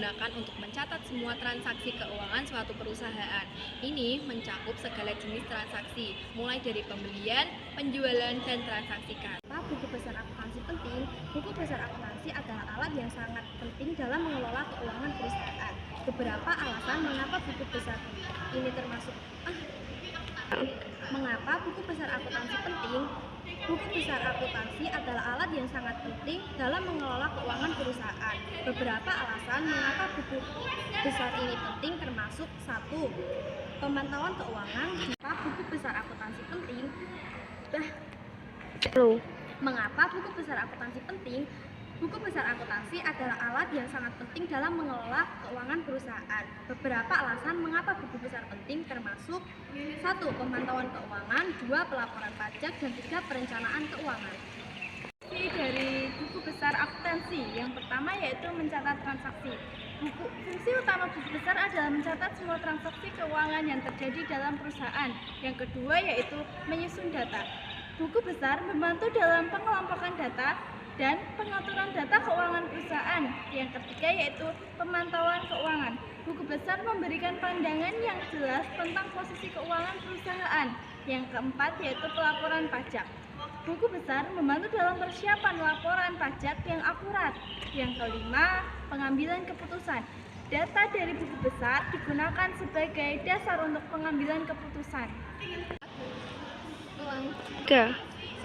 digunakan untuk mencatat semua transaksi keuangan suatu perusahaan. Ini mencakup segala jenis transaksi, mulai dari pembelian, penjualan, dan transaksi kas. Buku besar akuntansi penting. Buku besar akuntansi adalah alat yang sangat penting dalam mengelola keuangan perusahaan. Beberapa alasan mengapa buku besar ini termasuk Mengapa buku besar akuntansi penting? Buku besar akuntansi adalah alat yang sangat penting dalam mengelola keuangan perusahaan. Beberapa alasan mengapa buku besar ini penting termasuk 1. Pemantauan keuangan. Mengapa buku besar akuntansi penting? Mengapa buku besar akuntansi penting? Buku besar akuntansi adalah alat yang sangat penting dalam mengelola keuangan perusahaan. Beberapa alasan mengapa buku besar penting termasuk 1. Pemantauan keuangan, 2. Pelaporan pajak, dan 3. Perencanaan keuangan. Dari buku besar akuntansi, yang pertama yaitu mencatat transaksi. Fungsi utama buku besar adalah mencatat semua transaksi keuangan yang terjadi dalam perusahaan. Yang kedua yaitu menyusun data. Buku besar membantu dalam pengelompokan data dan pengaturan data keuangan perusahaan. Yang ketiga yaitu pemantauan keuangan. Buku besar memberikan pandangan yang jelas tentang posisi keuangan perusahaan. Yang keempat yaitu pelaporan pajak. Buku besar membantu dalam persiapan laporan pajak yang akurat. Yang kelima, pengambilan keputusan. Data dari buku besar digunakan sebagai dasar untuk pengambilan keputusan.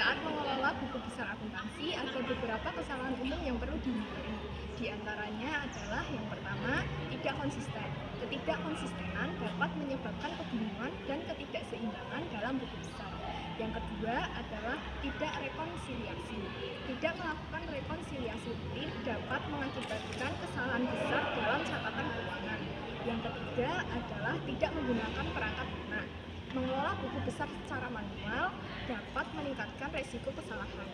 Saat mengelola buku besar akuntansi, ada beberapa kesalahan umum yang perlu dihindari. Di antaranya adalah yang pertama, tidak konsisten. Ketidakkonsistenan dapat menyebabkan kebingungan dan ketidakseimbangan dalam buku besar. Yang kedua adalah tidak rekonsiliasi. Tidak melakukan rekonsiliasi rutin dapat mengakibatkan kesalahan besar dalam catatan keuangan. Yang ketiga adalah tidak menggunakan perangkat lunak. Mengelola buku besar secara manual dapat meningkatkan resiko kesalahan.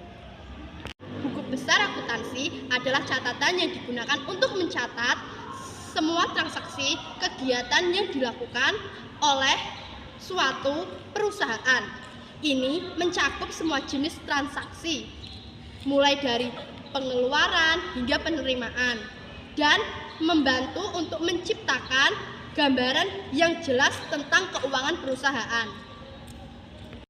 Buku besar akuntansi adalah catatan yang digunakan untuk mencatat semua transaksi kegiatan yang dilakukan oleh suatu perusahaan. Ini mencakup semua jenis transaksi, mulai dari pengeluaran hingga penerimaan, dan membantu untuk menciptakan gambaran yang jelas tentang keuangan perusahaan.